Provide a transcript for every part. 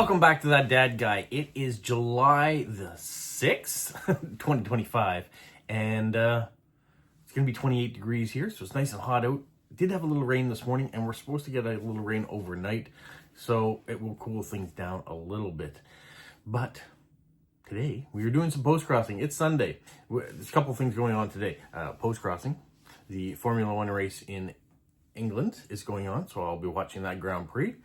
Welcome back to That Dad Guy. It is July the 6th, 2025, and it's going to be 28 degrees here, so it's nice and hot out. It did have a little rain this morning, and we're supposed to get a little rain overnight, so it will cool things down a little bit. But today, we are doing some post-crossing. It's Sunday. There's a couple things going on today. Post-crossing, the Formula One race in England is going on, so I'll be watching that Grand Prix.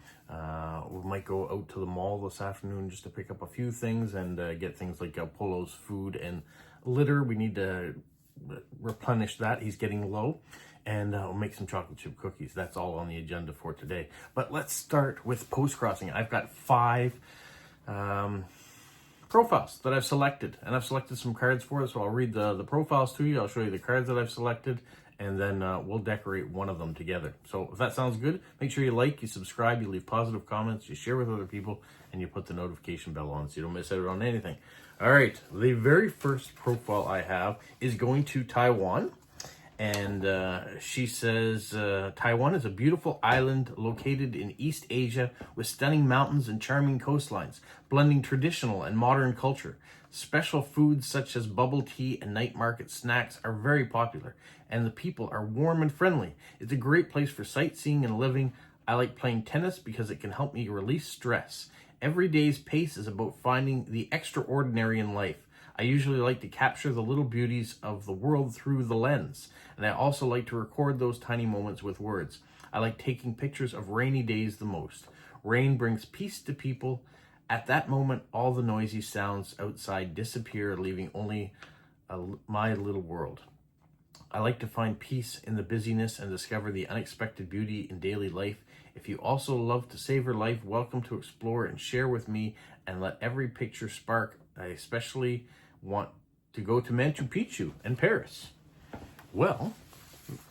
We might go out to the mall this afternoon just to pick up a few things and get things like Polo's food and litter. We need to replenish that. He's getting low. And we'll make some chocolate chip cookies. That's all on the agenda for today. But let's start with post-crossing. I've got 5 profiles that I've selected. And I've selected some cards for it, so I'll read the profiles to you. I'll show you the cards that I've selected. And then we'll decorate one of them together. So if that sounds good, make sure you like, you subscribe, you leave positive comments, you share with other people, and you put the notification bell on so you don't miss out on anything. All right, the very first profile I have is going to Taiwan. And she says, Taiwan is a beautiful island located in East Asia with stunning mountains and charming coastlines, blending traditional and modern culture. Special foods such as bubble tea and night market snacks are very popular, and the people are warm and friendly. It's a great place for sightseeing and living. I like playing tennis because it can help me release stress. Every day's pace is about finding the extraordinary in life. I usually like to capture the little beauties of the world through the lens, and I also like to record those tiny moments with words. I like taking pictures of rainy days the most. Rain brings peace to people. At that moment, all the noisy sounds outside disappear, leaving only my little world. I like to find peace in the busyness and discover the unexpected beauty in daily life. If you also love to savor life, welcome to explore and share with me and let every picture spark. I especially want to go to Machu Picchu and Paris. Well,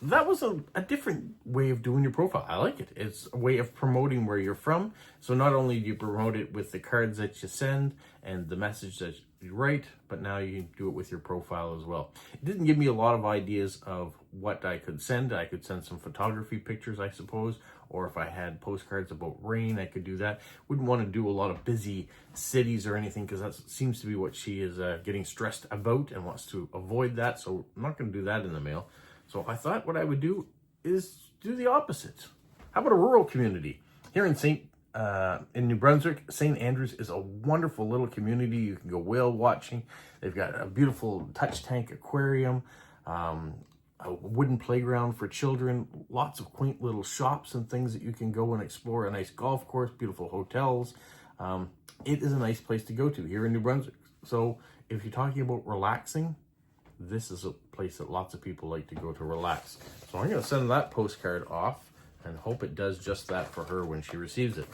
that was a different way of doing your profile. I like it. It's a way of promoting where you're from. So not only do you promote it with the cards that you send and the message that you write, but now you do it with your profile as well. It didn't give me a lot of ideas of what I could send. I could send some photography pictures, I suppose, or if I had postcards about rain, I could do that. Wouldn't want to do a lot of busy cities or anything because that seems to be what she is getting stressed about and wants to avoid that. So I'm not going to do that in the mail. So I thought what I would do is do the opposite. How about a rural community? Here in New Brunswick, St. Andrews is a wonderful little community. You can go whale watching. They've got a beautiful touch tank aquarium, a wooden playground for children, lots of quaint little shops and things that you can go and explore, a nice golf course, beautiful hotels. It is a nice place to go to here in New Brunswick. So if you're talking about relaxing, this is a place that lots of people like to go to relax. So I'm going to send that postcard off and hope it does just that for her when she receives it.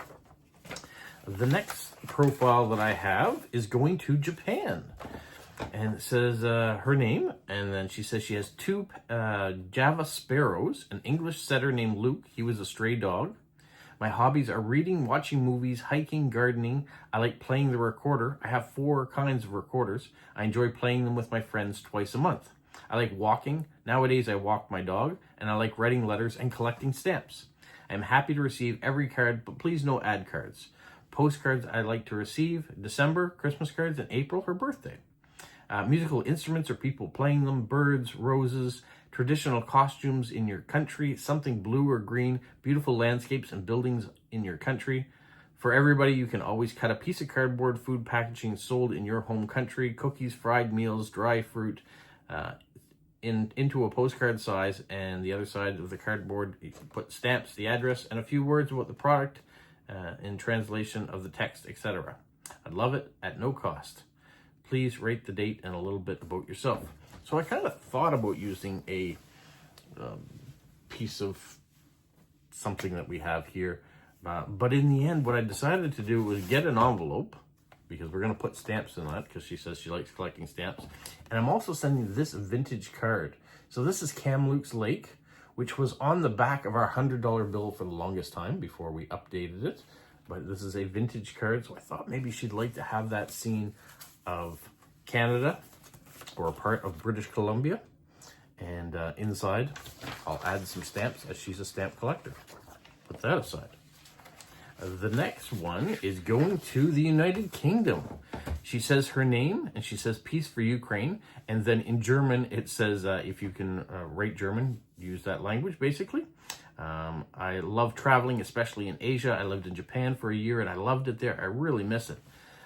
The next profile that I have is going to Japan. And it says her name, and then she says she has 2 Java sparrows, an English setter named Luke. He was a stray dog. My hobbies are reading, watching movies, hiking, gardening. I like playing the recorder. I have 4 kinds of recorders. I enjoy playing them with my friends twice a month. I like walking. Nowadays, I walk my dog, and I like writing letters and collecting stamps. I am happy to receive every card, but please no ad cards. Postcards I like to receive: December, Christmas cards, and April, her birthday. Musical instruments or people playing them, birds, roses, traditional costumes in your country, something blue or green, beautiful landscapes and buildings in your country. For everybody, you can always cut a piece of cardboard, food packaging sold in your home country, cookies, fried meals, dry fruit, into a postcard size, and the other side of the cardboard, you can put stamps, the address, and a few words about the product in translation of the text, etc. I'd love it at no cost. Please rate the date and a little bit about yourself. So I kind of thought about using a piece of something that we have here. But in the end, what I decided to do was get an envelope, because we're going to put stamps in that, because she says she likes collecting stamps. And I'm also sending this vintage card. So this is Kamloops Lake, which was on the back of our $100 bill for the longest time before we updated it. But this is a vintage card, so I thought maybe she'd like to have that scene of Canada or a part of British Columbia. And inside, I'll add some stamps as she's a stamp collector. Put that aside. The next one is going to the United Kingdom. She says her name, and she says peace for Ukraine. And then in German, it says, if you can write German, use that language, basically. I love traveling, especially in Asia. I lived in Japan for a year, and I loved it there. I really miss it.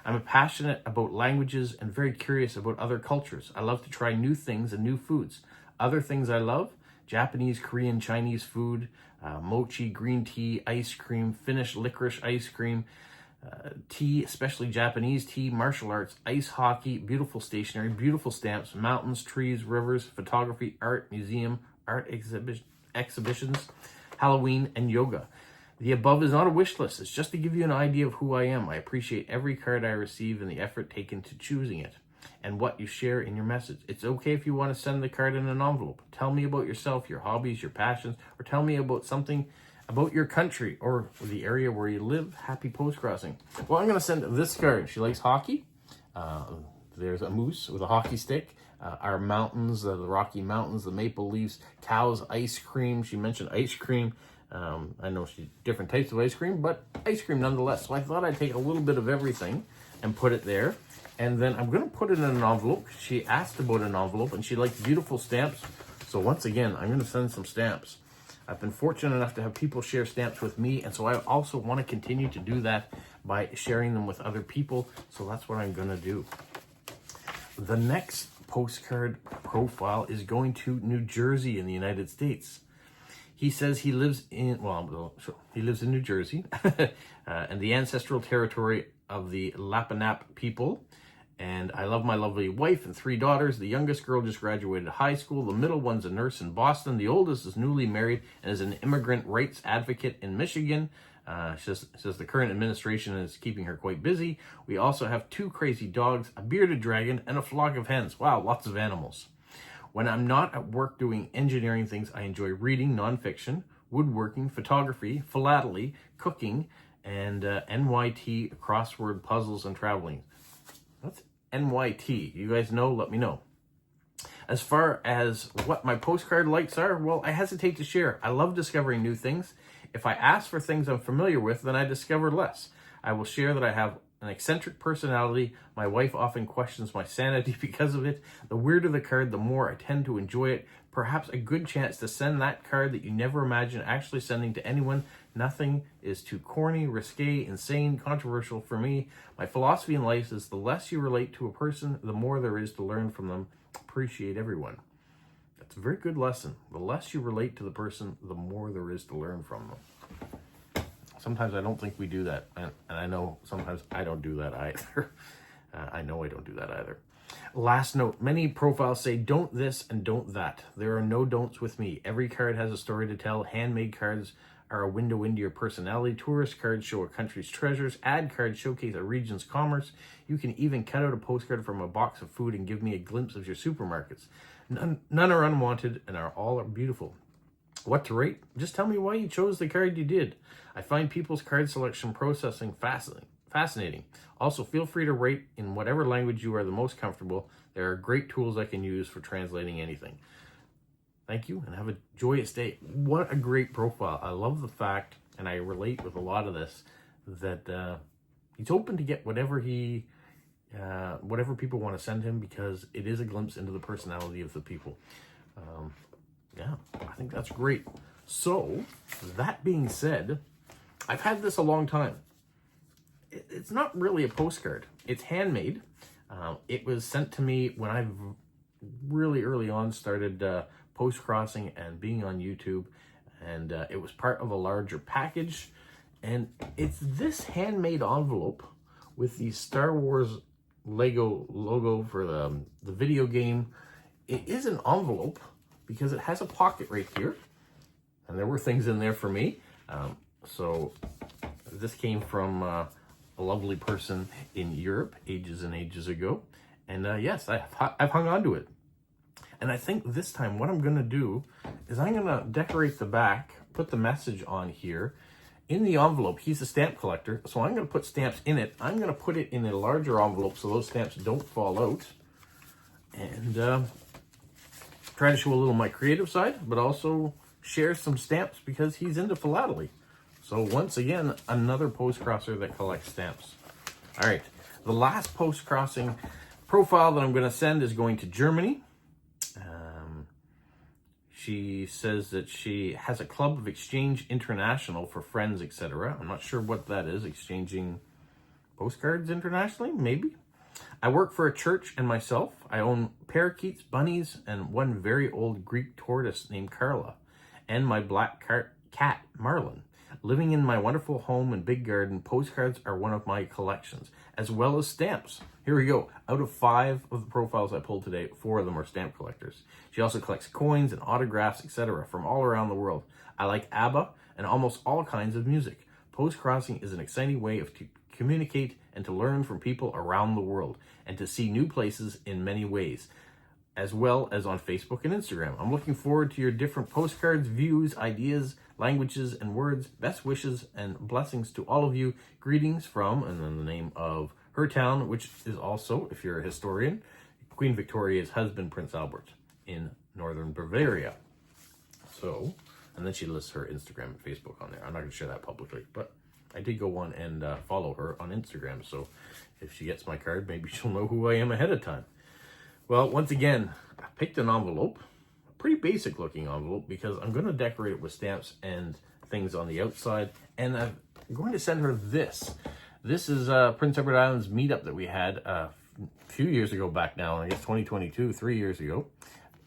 I'm passionate about languages and very curious about other cultures. I love to try new things and new foods. Other things I love: Japanese, Korean, Chinese food, mochi, green tea, ice cream, Finnish licorice ice cream, tea, especially Japanese tea, martial arts, ice hockey, beautiful stationery, beautiful stamps, mountains, trees, rivers, photography, art, museum, art exhibitions, Halloween, and yoga. The above is not a wish list. It's just to give you an idea of who I am. I appreciate every card I receive and the effort taken to choosing it and what you share in your message. It's okay if you want to send the card in an envelope. Tell me about yourself, your hobbies, your passions, or tell me about something about your country or the area where you live. Happy postcrossing. Well, I'm going to send this card. She likes hockey. There's a moose with a hockey stick. Our mountains, the Rocky Mountains, the maple leaves, cows, ice cream. She mentioned ice cream. I know she's different types of ice cream, but ice cream nonetheless. So I thought I'd take a little bit of everything and put it there. And then I'm going to put it in an envelope. She asked about an envelope, and she likes beautiful stamps. So once again, I'm going to send some stamps. I've been fortunate enough to have people share stamps with me, and so I also want to continue to do that by sharing them with other people. So that's what I'm going to do. The next postcard profile is going to New Jersey in the United States. He says he lives in, he lives in New Jersey and the ancestral territory of the Lapinap people. And I love my lovely wife and 3 daughters. The youngest girl just graduated high school. The middle one's a nurse in Boston. The oldest is newly married and is an immigrant rights advocate in Michigan. She says the current administration is keeping her quite busy. We also have 2 crazy dogs, a bearded dragon, and a flock of hens. Wow, lots of animals. When I'm not at work doing engineering things, I enjoy reading nonfiction, woodworking, photography, philately, cooking, and NYT, crossword puzzles, and traveling. What's NYT? You guys know? Let me know. As far as what my postcard likes are, well, I hesitate to share. I love discovering new things. If I ask for things I'm familiar with, then I discover less. I will share that I have an eccentric personality. My wife often questions my sanity because of it. The weirder the card, the more I tend to enjoy it. Perhaps a good chance to send that card that you never imagine actually sending to anyone. Nothing is too corny, risque, insane, controversial for me. My philosophy in life is the less you relate to a person, the more there is to learn from them. Appreciate everyone. That's a very good lesson. The less you relate to the person, the more there is to learn from them. Sometimes I don't think we do that. And I know sometimes I don't do that either. I know I don't do that either. Last note, many profiles say don't this and don't that. There are no don'ts with me. Every card has a story to tell. Handmade cards are a window into your personality. Tourist cards show a country's treasures. Ad cards showcase a region's commerce. You can even cut out a postcard from a box of food and give me a glimpse of your supermarkets. None are unwanted and all are beautiful. What to rate? Just tell me why you chose the card you did. I find people's card selection processing fascinating. Also, feel free to rate in whatever language you are the most comfortable. There are great tools I can use for translating anything. Thank you and have a joyous day. What a great profile. I love the fact, and I relate with a lot of this, that he's open to get whatever people want to send him, because it is a glimpse into the personality of the people. Yeah, I think that's great. So, that being said, I've had this a long time. It's not really a postcard. It's handmade. It was sent to me when I really early on started postcrossing and being on YouTube. And it was part of a larger package. And it's this handmade envelope with the Star Wars Lego logo for the video game. It is an envelope because it has a pocket right here. And there were things in there for me. So this came from a lovely person in Europe ages and ages ago. And yes, I've hung on to it. And I think this time what I'm going to do is I'm going to decorate the back, put the message on here. In the envelope, he's a stamp collector, so I'm going to put stamps in it. I'm going to put it in a larger envelope so those stamps don't fall out. And try to show a little my creative side, but also share some stamps because he's into philately. So once again, another Postcrosser that collects stamps. All right, the last Postcrossing profile that I'm going to send is going to Germany. She says that she has a club of exchange international for friends, etc. I'm not sure what that is, exchanging postcards internationally, maybe. I work for a church and myself. I own parakeets, bunnies, and one very old Greek tortoise named Carla, and my black cat, Marlin. Living in my wonderful home and big garden, postcards are one of my collections, as well as stamps. Here we go. Out of 5 of the profiles I pulled today, 4 of them are stamp collectors. She also collects coins and autographs, etc. from all around the world. I like ABBA and almost all kinds of music. Postcrossing is an exciting way to communicate and to learn from people around the world and to see new places in many ways, as well as on Facebook and Instagram. I'm looking forward to your different postcards, views, ideas, languages, and words. Best wishes and blessings to all of you. Greetings from, and then the name of her town, which is also, if you're a historian, Queen Victoria's husband, Prince Albert, in northern Bavaria. So, and then she lists her Instagram and Facebook on there. I'm not going to share that publicly, but I did go on and follow her on Instagram. So if she gets my card, maybe she'll know who I am ahead of time. Well, once again, I picked an envelope, a pretty basic looking envelope, because I'm going to decorate it with stamps and things on the outside. And I'm going to send her this. This is Prince Edward Island's meetup that we had a few years ago back now, I guess 2022, 3 years ago.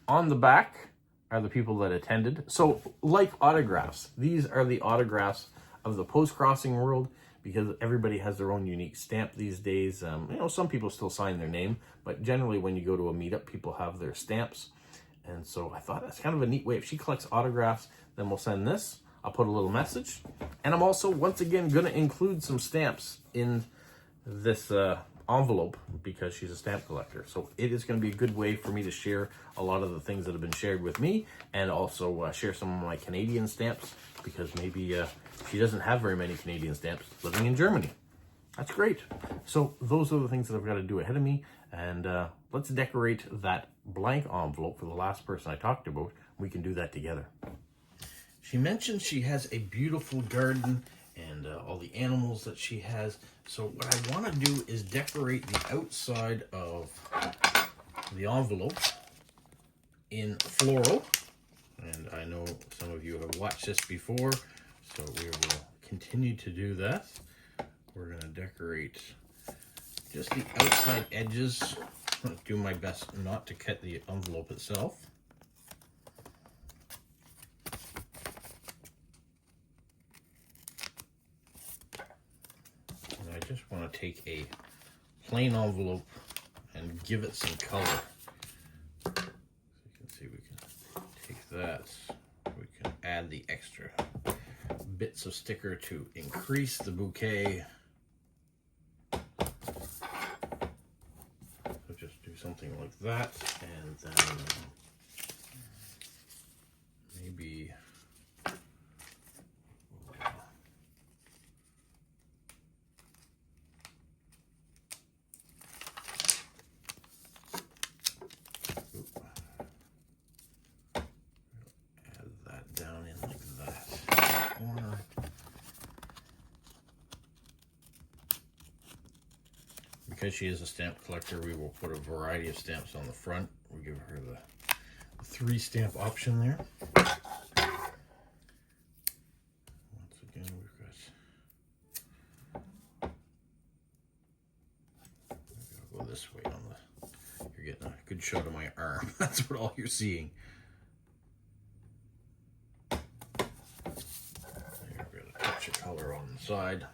On the back are the people that attended. So like autographs, these are the autographs of the Postcrossing world, because everybody has their own unique stamp these days. You know, some people still sign their name, but generally when you go to a meetup, people have their stamps. And so I thought that's kind of a neat way. If she collects autographs, then we'll send this. I'll put a little message. And I'm also, once again, going to include some stamps in this envelope because she's a stamp collector. So it is going to be a good way for me to share a lot of the things that have been shared with me, and also share some of my Canadian stamps, because maybe she doesn't have very many Canadian stamps living in Germany. That's great. So those are the things that I've got to do ahead of me. And let's decorate that blank envelope for the last person I talked about. We can do that together. She mentioned she has a beautiful garden and all the animals that she has. So what I want to do is decorate the outside of the envelope in floral. And I know some of you have watched this before, so we will continue to do that. We're going to decorate just the outside edges. I'm going to do my best not to cut the envelope itself. And I just want to take a plain envelope and give it some color. So you can see we can take that. We can add the extra bits of sticker to increase the bouquet. So just do something like that, and then maybe add that down in like that corner. Because she is a stamp collector, we will put a variety of stamps on the front. We'll give her the 3 stamp option there. Once again, we've got, go this way on the, you're getting a good shot of my arm. That's what all you're seeing. There, we've got a touch of color on the side.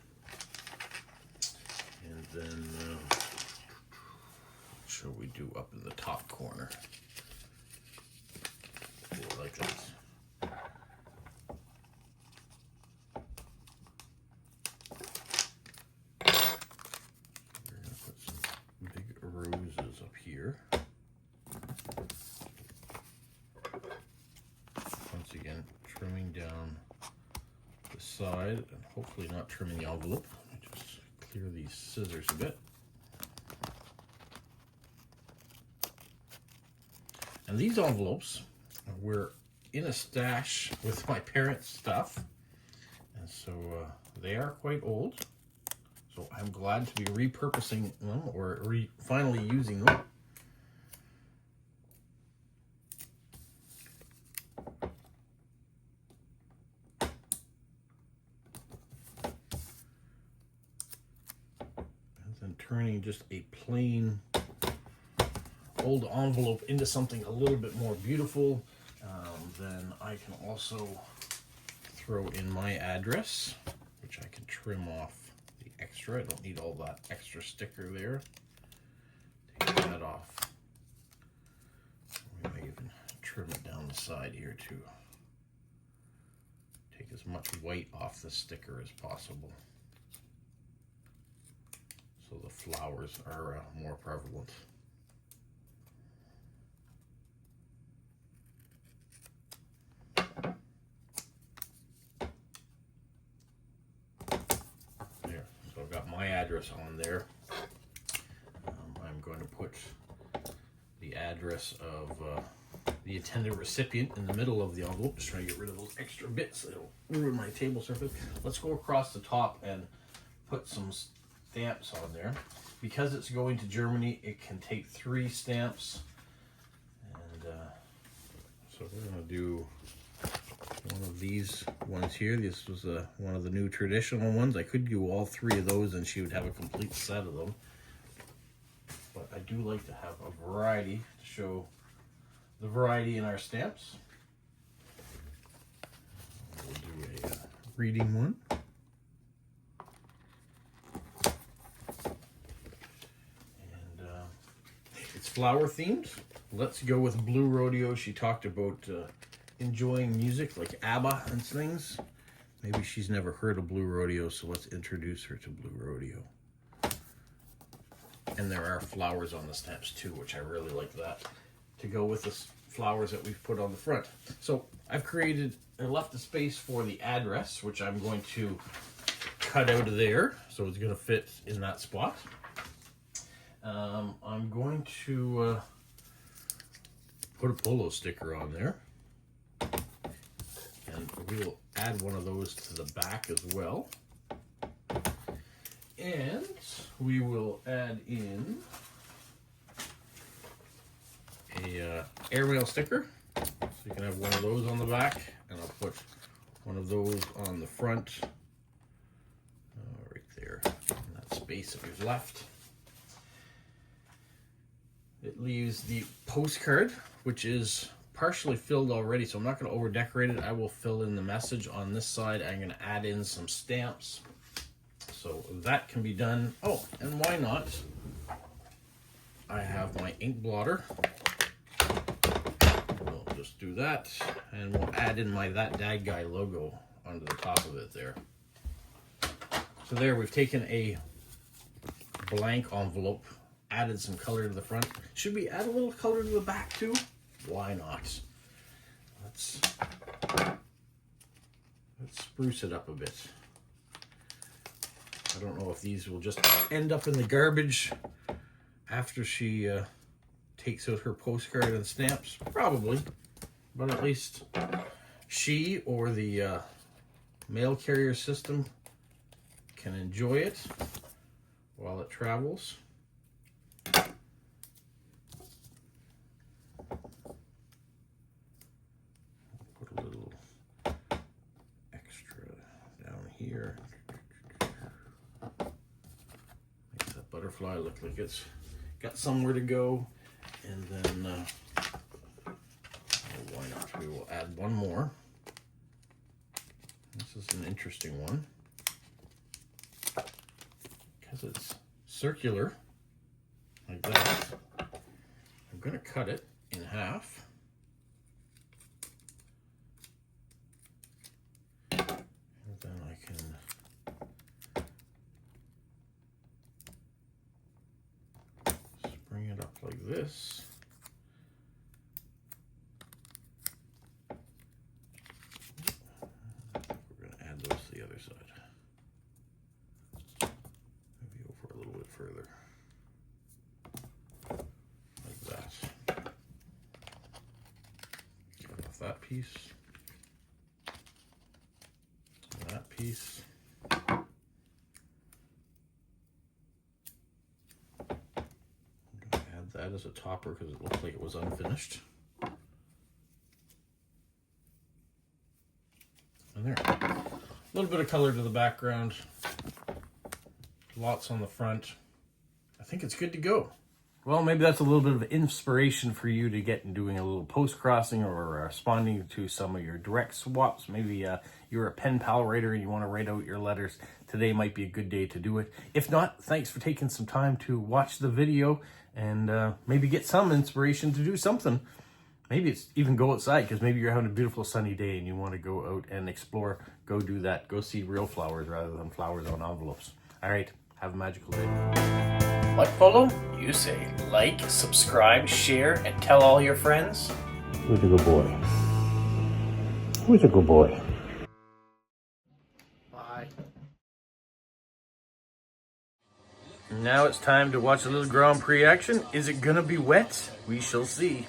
And then, what shall we do up in the top corner? Do it like this. We're going to put some big roses up here. Once again, trimming down the side, and hopefully not trimming the envelope. Just clear these scissors a bit. And these envelopes were in a stash with my parents' stuff. And so they are quite old. So I'm glad to be repurposing them or finally using them. And then turning just a plain old envelope into something a little bit more beautiful. Then I can also throw in my address, which I can trim off the extra. I don't need all that extra sticker there. Take that off. We may even trim it down the side here to take as much white off the sticker as possible, so the flowers are more prevalent. I've got my address on there. I'm going to put the address of the intended recipient in the middle of the envelope, just trying to get rid of those extra bits that'll ruin my table surface. Let's go across the top and put some stamps on there. Because it's going to Germany, it can take 3 stamps. And so we're going to do one of these ones here. This was one of the new traditional ones. I could do all 3 of those and she would have a complete set of them. But I do like to have a variety to show the variety in our stamps. We'll do a reading one. And it's flower themed. Let's go with Blue Rodeo. She talked about enjoying music like ABBA and things. Maybe she's never heard of Blue Rodeo, so let's introduce her to Blue Rodeo. And there are flowers on the stamps too, which I really like that, to go with the flowers that we've put on the front. So I've left a space for the address, which I'm going to cut out of there, so it's going to fit in that spot. I'm going to put a polo sticker on there. And we'll add one of those to the back as well. And we will add in a airmail sticker. So you can have one of those on the back, and I'll put one of those on the front, right there, in that space that we've left. It leaves the postcard, which is partially filled already, so I'm not going to over decorate it. I will fill in the message on this side. I'm going to add in some stamps, so that can be done. Oh, and why not? I have my ink blotter. We'll just do that, and we'll add in my That Dag Guy logo onto the top of it there. So there, we've taken a blank envelope, added some color to the front. Should we add a little color to the back too? Why not? Let's spruce it up a bit. I don't know if these will just end up in the garbage after she takes out her postcard and stamps. Probably. But at least she or the mail carrier system can enjoy it while it travels. Here, makes that butterfly look like it's got somewhere to go. And then why not, we will add one more. This is an interesting one because it's circular like that. I'm going to cut it in half. Then I can spring it up like this. We're going to add those to the other side. Maybe over a little bit further. Like that. Cut off that piece. That piece. Add that as a topper because it looks like it was unfinished. And there. A little bit of color to the background. Lots on the front. I think it's good to go. Well, maybe that's a little bit of inspiration for you to get in doing a little post-crossing or responding to some of your direct swaps. Maybe you're a pen pal writer and you want to write out your letters. Today might be a good day to do it. If not, thanks for taking some time to watch the video and maybe get some inspiration to do something. Maybe it's even go outside because maybe you're having a beautiful sunny day and you want to go out and explore. Go do that. Go see real flowers rather than flowers on envelopes. All right, have a magical day. What, Polo? You say like, subscribe, share, and tell all your friends? Who's a good boy? Who's a good boy? Bye. Now it's time to watch a little Grand Prix action. Is it gonna be wet? We shall see.